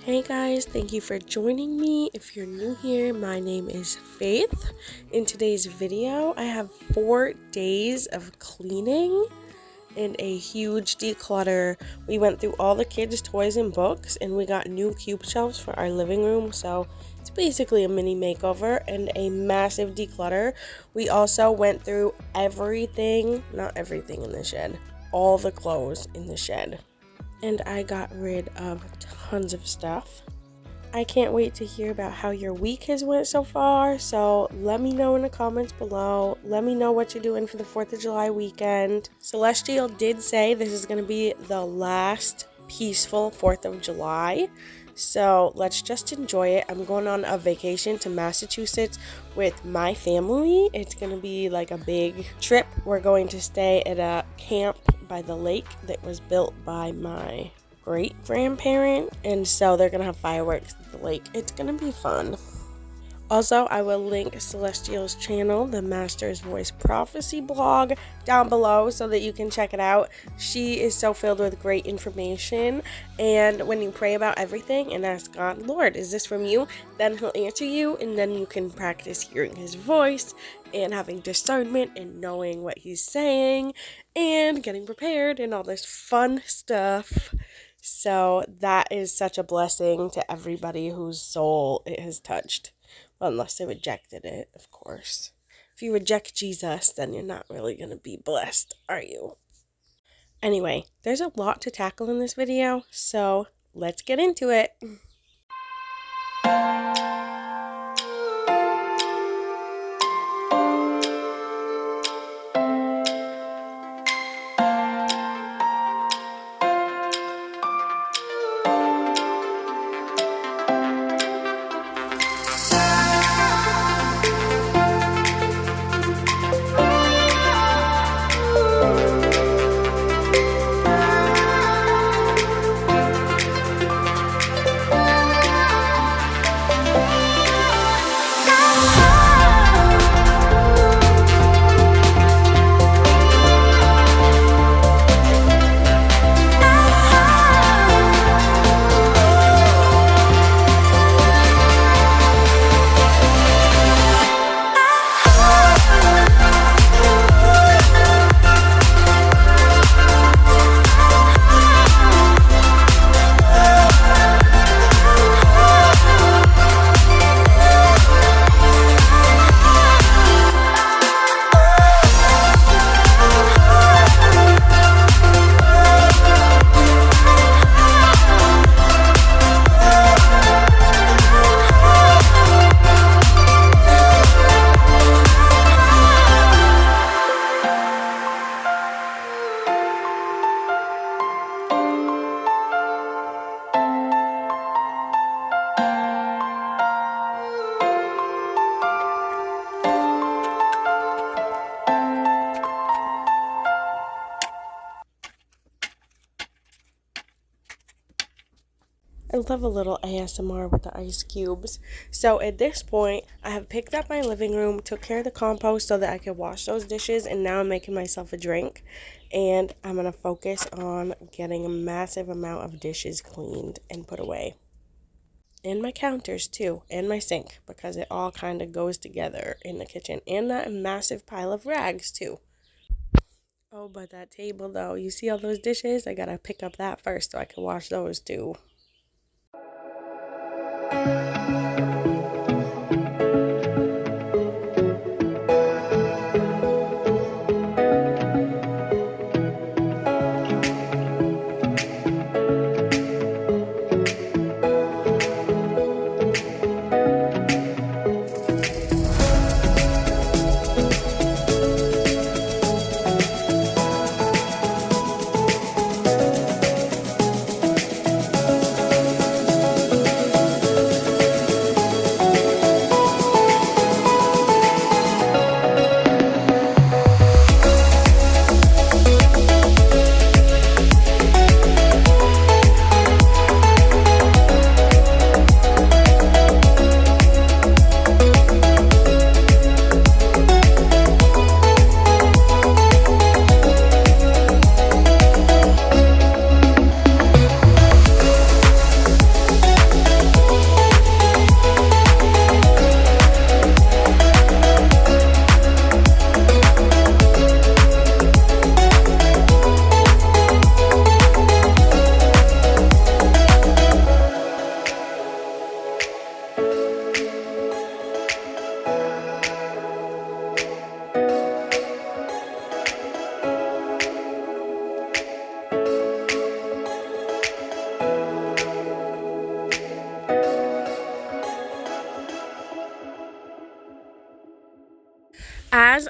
Hey guys, thank you for joining me. If you're new here, my name is Faith. In today's video, I have 4 days of cleaning and a huge declutter. We went through all the kids' toys and books, and we got new cube shelves for our living room, so it's basically a mini makeover and a massive declutter. We also went through everything, not everything in the shed, all the clothes in the shed. And I got rid of tons of stuff. I can't wait to hear about how your week has went so far, so let me know in the comments below. Let me know what you're doing for the 4th of July weekend. Celestial did say this is going to be the last peaceful 4th of July, so let's just enjoy it. I'm going on a vacation to Massachusetts with my family. It's going to be like a big trip. We're going to stay at a camp by the lake that was built by my great-grandparent, and so they're gonna have fireworks at the lake. It's gonna be fun. Also, I will link Celestial's channel, the Master's Voice Prophecy blog, down below so that you can check it out. She is so filled with great information, and when you pray about everything and ask God, Lord, is this from you? Then he'll answer you, and then you can practice hearing his voice and having discernment and knowing what he's saying and getting prepared and all this fun stuff. So that is such a blessing to everybody whose soul it has touched. Well, unless they rejected it, of course. If you reject Jesus, then you're not really going to be blessed, are you? Anyway, there's a lot to tackle in this video, so let's get into it. I love a little ASMR with the ice cubes. So at this point, I have picked up my living room, took care of the compost so that I could wash those dishes, and now I'm making myself a drink. And I'm going to focus on getting a massive amount of dishes cleaned and put away. And my counters too, and my sink, because it all kind of goes together in the kitchen. And that massive pile of rags too. Oh, but that table though, you see all those dishes? I gotta pick up that first so I can wash those too.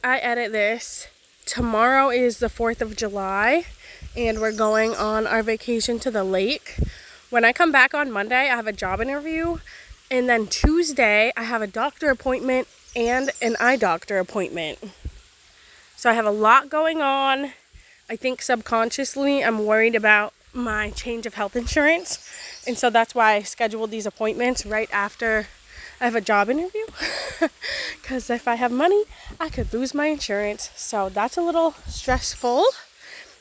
I edit this, tomorrow is the 4th of July and we're going on our vacation to the lake. When I come back on Monday, I have a job interview, and then Tuesday I have a doctor appointment and an eye doctor appointment. So I have a lot going on. I think subconsciously I'm worried about my change of health insurance, and so that's why I scheduled these appointments right after I have a job interview, because if I have money, I could lose my insurance. So that's a little stressful.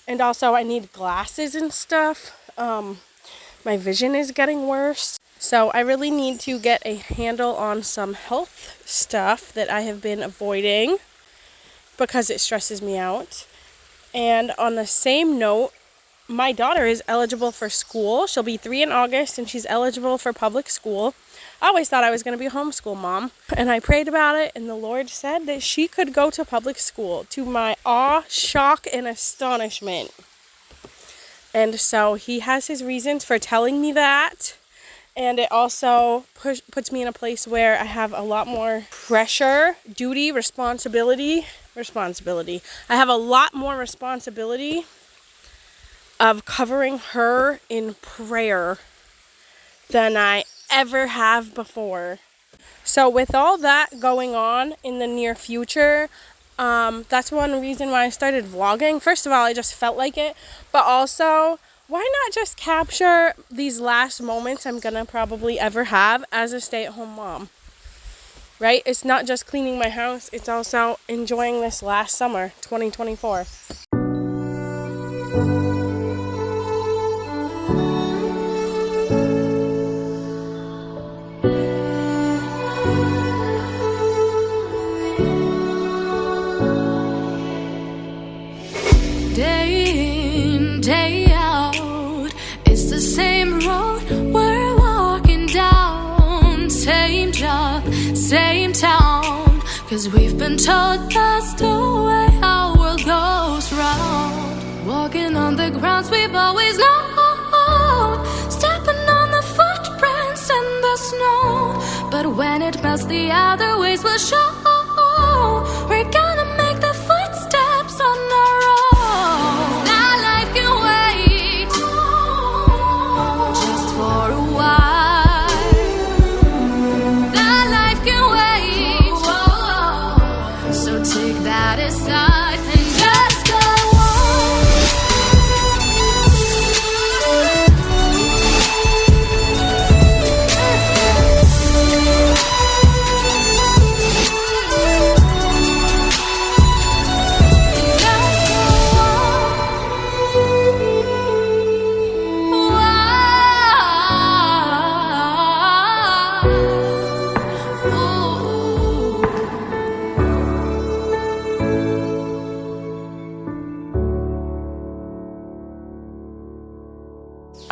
And also I need glasses and stuff. My vision is getting worse. So I really need to get a handle on some health stuff that I have been avoiding because it stresses me out. And on the same note, my daughter is eligible for school. She'll be 3 in August and she's eligible for public school. I always thought I was going to be a homeschool mom, and I prayed about it, and the Lord said that she could go to public school, to my awe, shock, and astonishment. And so he has his reasons for telling me that, and it also puts me in a place where I have a lot more pressure, duty, responsibility. I have a lot more responsibility of covering her in prayer than I ever have before. So with all that going on in the near future, that's one reason why I started vlogging. First of all, I just felt like it, but also, why not just capture these last moments I'm gonna probably ever have as a stay-at-home mom, right? It's not just cleaning my house, it's also enjoying this last summer, 2024. Day in, day out, it's the same road we're walking down. Same job, same town, 'cause we've been told that's the way our world goes round. Walking on the grounds we've always known, stepping on the footprints in the snow. But when it melts, the other ways will show. We're gonna make the footsteps on our own. Now life can wait, just for a while. Now life can wait, so take that aside and just go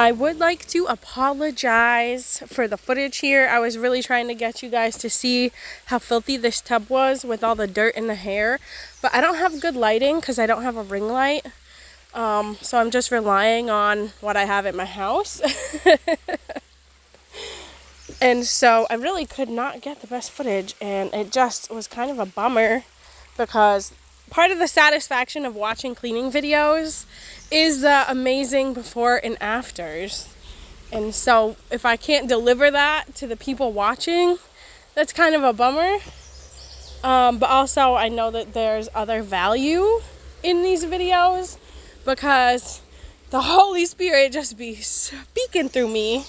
I would like to apologize for the footage here. I was really trying to get you guys to see how filthy this tub was with all the dirt in the hair, but I don't have good lighting because I don't have a ring light. So I'm just relying on what I have at my house. And so I really could not get the best footage, and it just was kind of a bummer, because part of the satisfaction of watching cleaning videos is the amazing before and afters. And so if I can't deliver that to the people watching, that's kind of a bummer. But also I know that there's other value in these videos, because the Holy Spirit just be speaking through me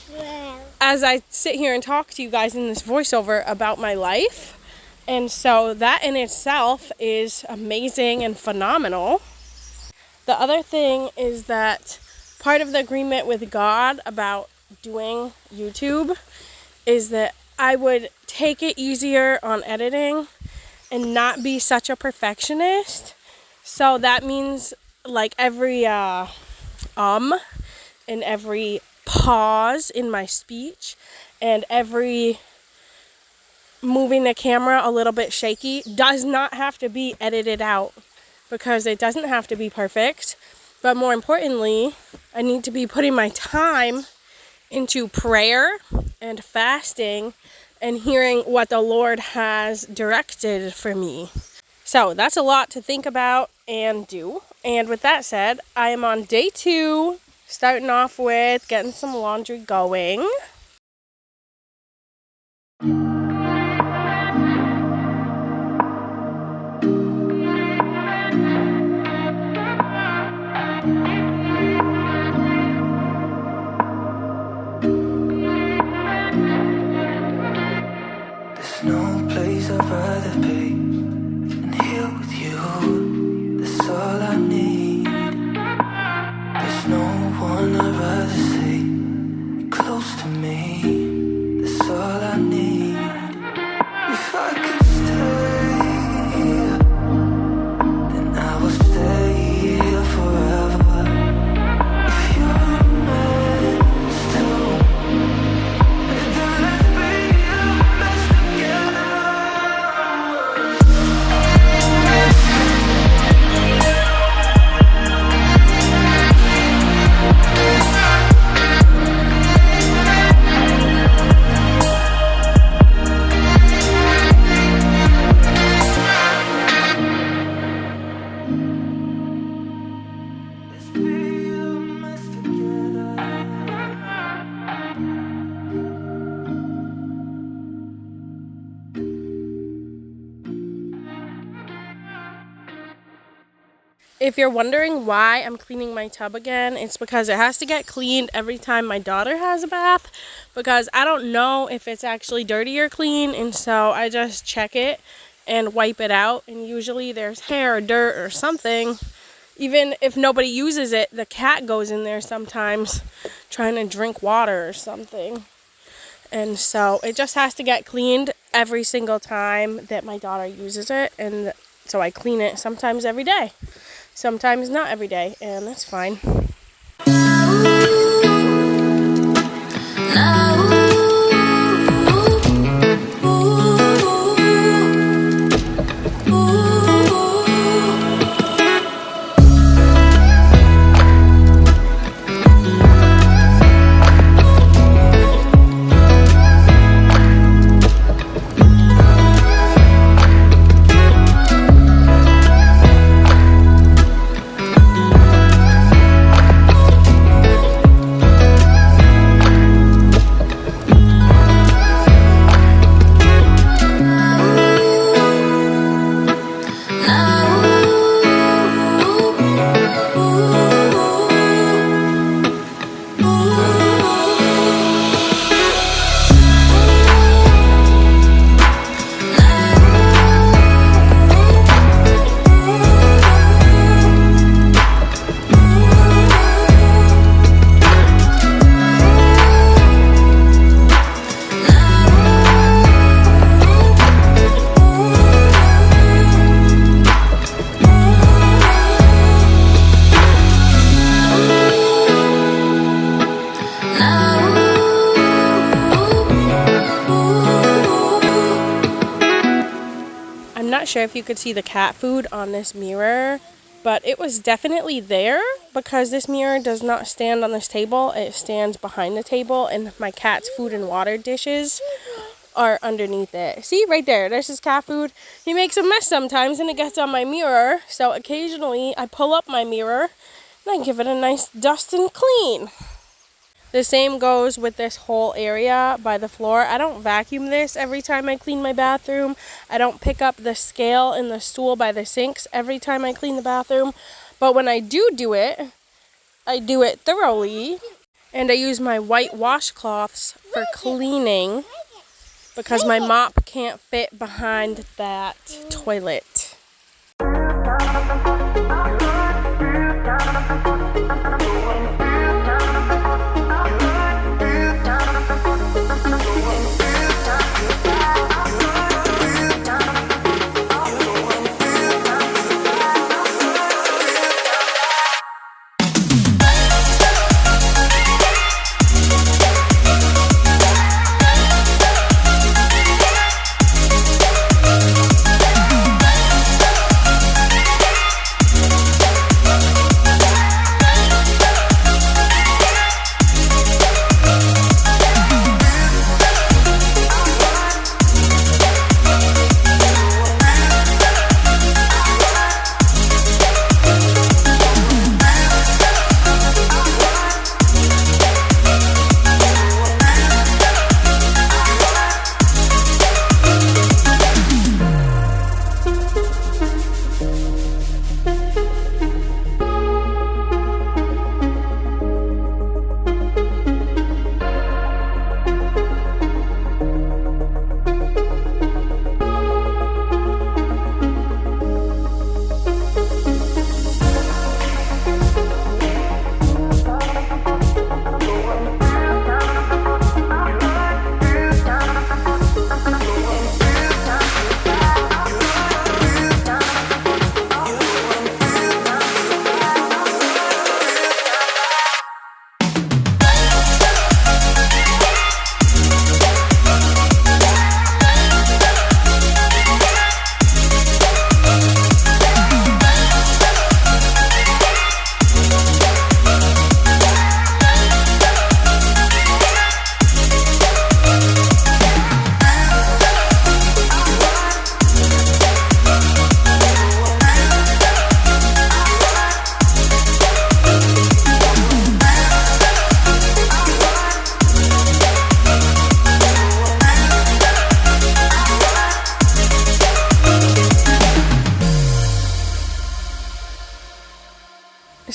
as I sit here and talk to you guys in this voiceover about my life. And so that in itself is amazing and phenomenal. The other thing is that part of the agreement with God about doing YouTube is that I would take it easier on editing and not be such a perfectionist. So that means like every and every pause in my speech and every moving the camera a little bit shaky does not have to be edited out, because it doesn't have to be perfect. But more importantly, I need to be putting my time into prayer and fasting and hearing what the Lord has directed for me. So that's a lot to think about and do. And with that said, I am on day 2, starting off with getting some laundry going. There's no place I'd rather be than here with you. That's all I need. There's no one I'd rather see close to me. That's all I need. If I could stay, then I will stay here forever. If you're meant to, then let's be a mess together. Let's be a mess together. If you're wondering why I'm cleaning my tub again, it's because it has to get cleaned every time my daughter has a bath, because I don't know if it's actually dirty or clean, and so I just check it and wipe it out, and usually there's hair or dirt or something. Even if nobody uses it, the cat goes in there sometimes trying to drink water or something. And so it just has to get cleaned every single time that my daughter uses it, and so I clean it sometimes every day. Sometimes not every day, and that's fine. I'm not sure if you could see the cat food on this mirror, but it was definitely there because this mirror does not stand on this table. It stands behind the table, and my cat's food and water dishes are underneath it. See, right there, there's his cat food. He makes a mess sometimes and it gets on my mirror, so occasionally I pull up my mirror and I give it a nice dust and clean. The same goes with this whole area by the floor. I don't vacuum this every time I clean my bathroom. I don't pick up the scale and the stool by the sinks every time I clean the bathroom. But when I do it, I do it thoroughly. And I use my white washcloths for cleaning because my mop can't fit behind that toilet.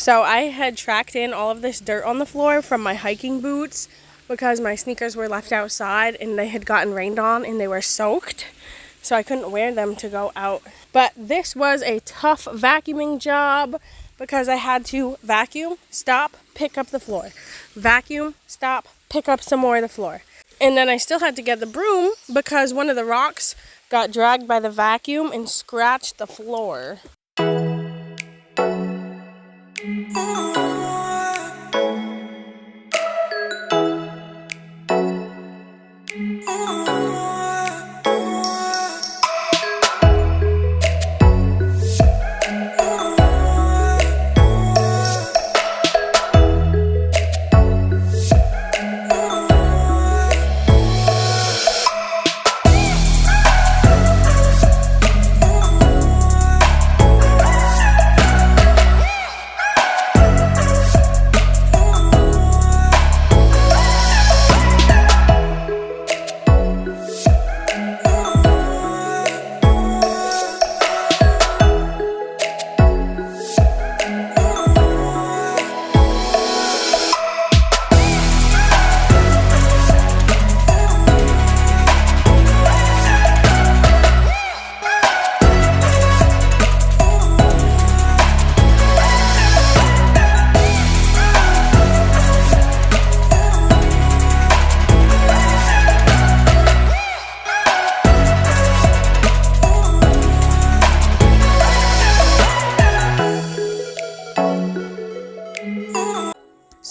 So I had tracked in all of this dirt on the floor from my hiking boots because my sneakers were left outside and they had gotten rained on and they were soaked. So I couldn't wear them to go out. But this was a tough vacuuming job because I had to vacuum, stop, pick up the floor. Vacuum, stop, pick up some more of the floor. And then I still had to get the broom because one of the rocks got dragged by the vacuum and scratched the floor.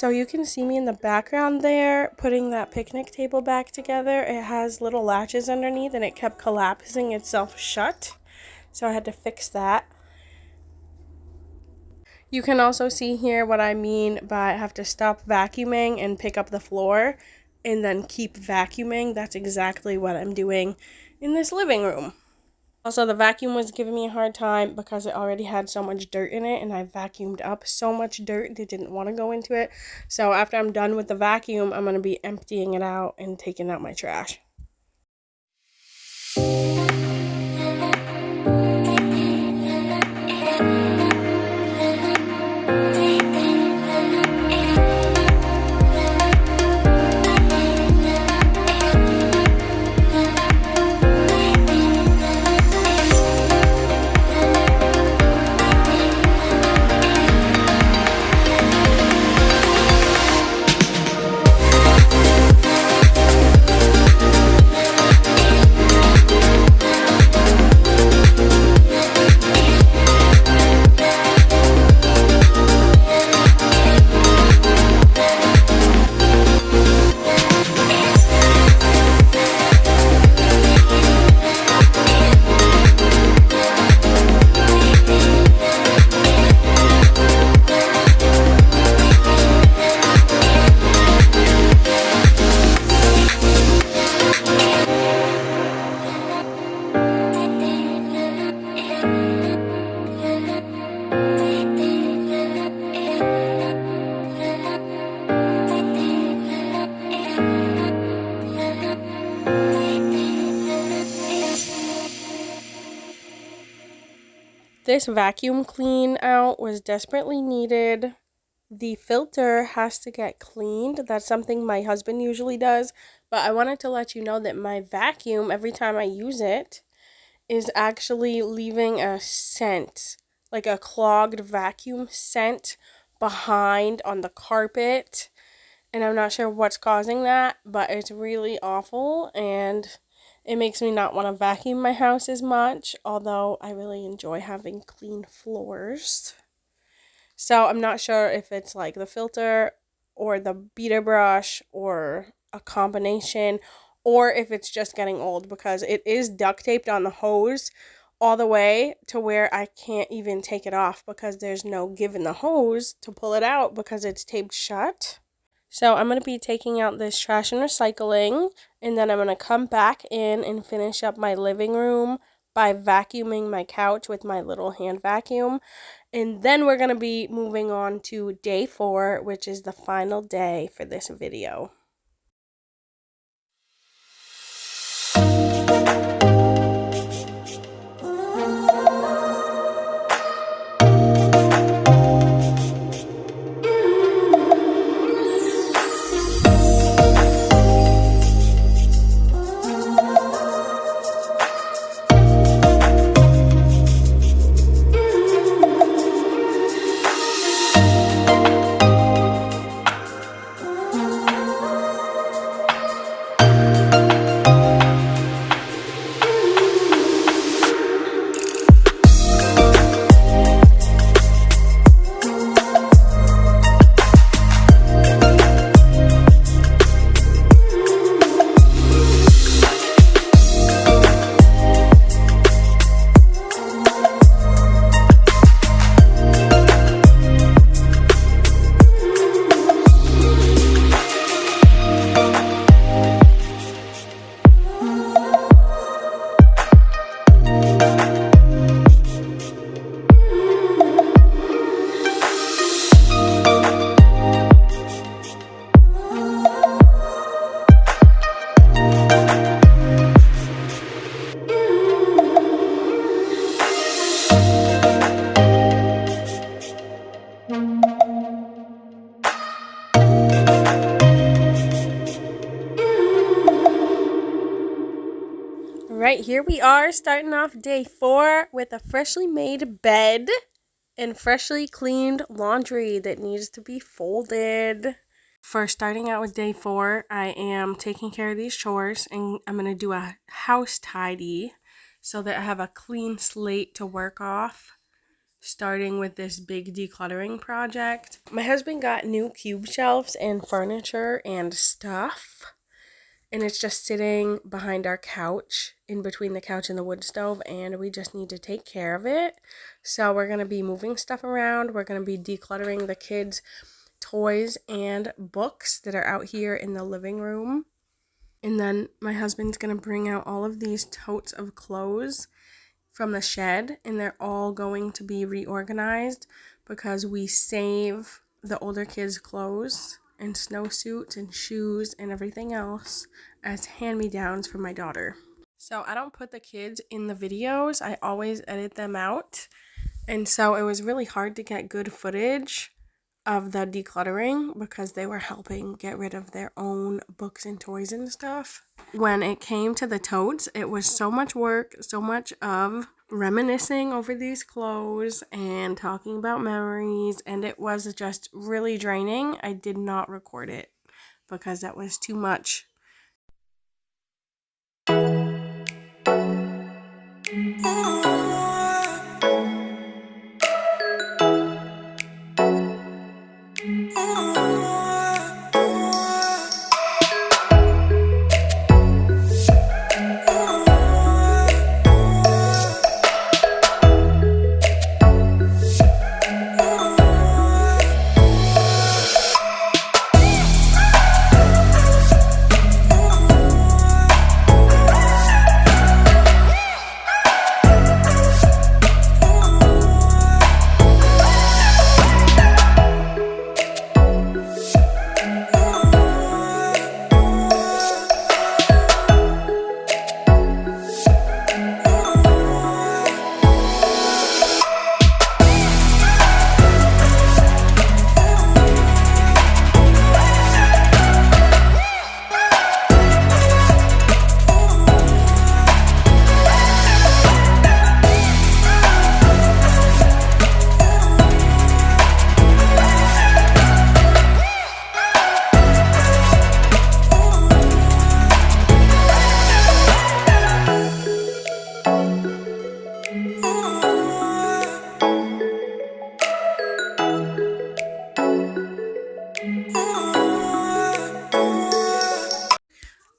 So you can see me in the background there putting that picnic table back together. It has little latches underneath and it kept collapsing itself shut. So I had to fix that. You can also see here what I mean by I have to stop vacuuming and pick up the floor and then keep vacuuming. That's exactly what I'm doing in this living room. Also, the vacuum was giving me a hard time because it already had so much dirt in it, and I vacuumed up so much dirt that didn't want to go into it. So after I'm done with the vacuum, I'm going to be emptying it out and taking out my trash. This vacuum clean out was desperately needed. The filter has to get cleaned. That's something my husband usually does. But I wanted to let you know that my vacuum, every time I use it, is actually leaving a scent, like a clogged vacuum scent behind on the carpet. And I'm not sure what's causing that, but it's really awful and it makes me not want to vacuum my house as much, although I really enjoy having clean floors. So I'm not sure if it's like the filter or the beater brush or a combination, or if it's just getting old, because it is duct taped on the hose all the way to where I can't even take it off because there's no give in the hose to pull it out because it's taped shut. So I'm going to be taking out this trash and recycling, and then I'm going to come back in and finish up my living room by vacuuming my couch with my little hand vacuum. And then we're going to be moving on to day 4, which is the final day for this video. Right, here we are starting off day 4 with a freshly made bed and freshly cleaned laundry that needs to be folded. For starting out with day 4, I am taking care of these chores and I'm going to do a house tidy so that I have a clean slate to work off, starting with this big decluttering project. My husband got new cube shelves and furniture and stuff, and it's just sitting behind our couch, in between the couch and the wood stove, and we just need to take care of it. So we're going to be moving stuff around. We're going to be decluttering the kids' toys and books that are out here in the living room. And then my husband's going to bring out all of these totes of clothes from the shed, and they're all going to be reorganized because we save the older kids' clothes and snowsuits and shoes and everything else as hand-me-downs for my daughter. So I don't put the kids in the videos. I always edit them out. And so it was really hard to get good footage of the decluttering because they were helping get rid of their own books and toys and stuff. When it came to the totes, it was so much work, so much of reminiscing over these clothes and talking about memories, and it was just really draining. I did not record it because that was too much.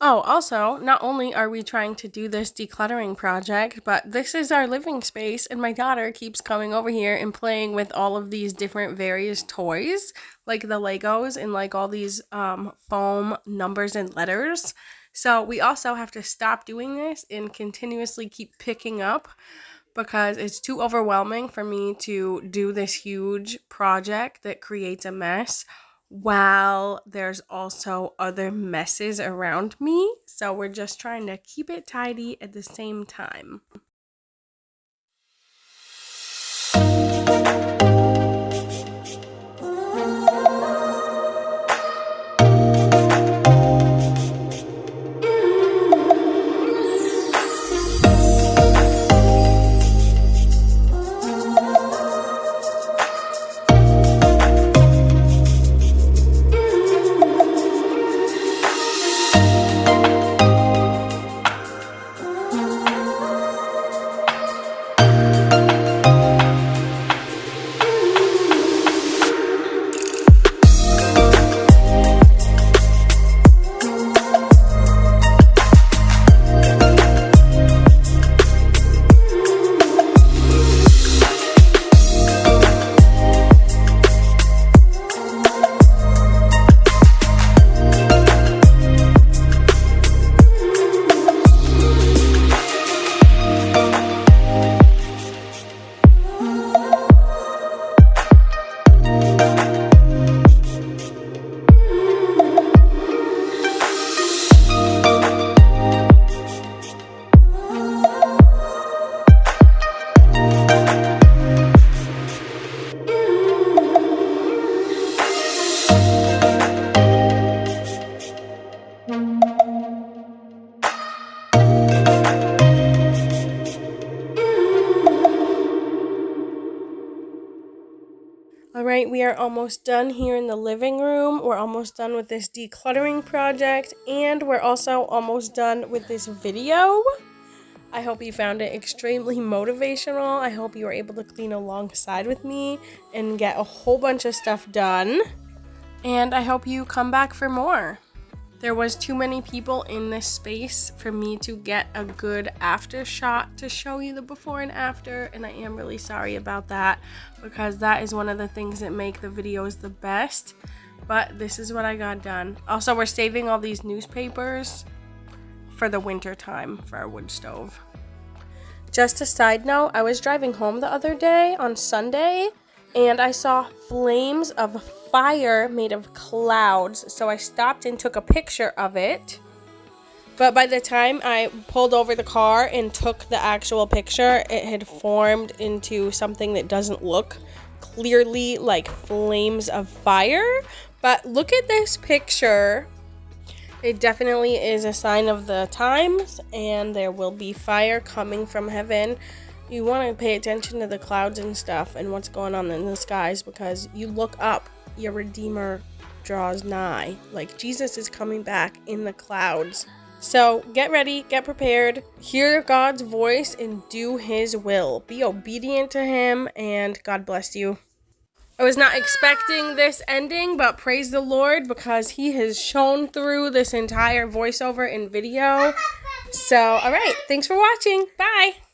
Oh, also, not only are we trying to do this decluttering project, but this is our living space, and my daughter keeps coming over here and playing with all of these different various toys, like the Legos and like all these foam numbers and letters. So we also have to stop doing this and continuously keep picking up because it's too overwhelming for me to do this huge project that creates a mess while there's also other messes around me. So we're just trying to keep it tidy at the same time. we are almost done here in the living room. We're almost done with this decluttering project, and we're also almost done with this video. I hope you found it extremely motivational. I hope you were able to clean alongside with me and get a whole bunch of stuff done. And I hope you come back for more. There was too many people in this space for me to get a good after shot to show you the before and after, and I am really sorry about that because that is one of the things that make the videos the best. But this is what I got done. Also, we're saving all these newspapers for the winter time for our wood stove. Just a side note, I was driving home the other day on Sunday and I saw flames of fire made of clouds, so I stopped and took a picture of it. But by the time I pulled over the car and took the actual picture, it had formed into something that doesn't look clearly like flames of fire. But look at this picture. It definitely is a sign of the times, and there will be fire coming from heaven. You want to pay attention to the clouds and stuff and what's going on in the skies, because you look up, your Redeemer draws nigh. Like, Jesus is coming back in the clouds. So get ready, get prepared, hear God's voice, and do His will. Be obedient to Him, and God bless you. I was not expecting this ending, but praise the Lord, because He has shown through this entire voiceover and video. So, all right, thanks for watching. Bye.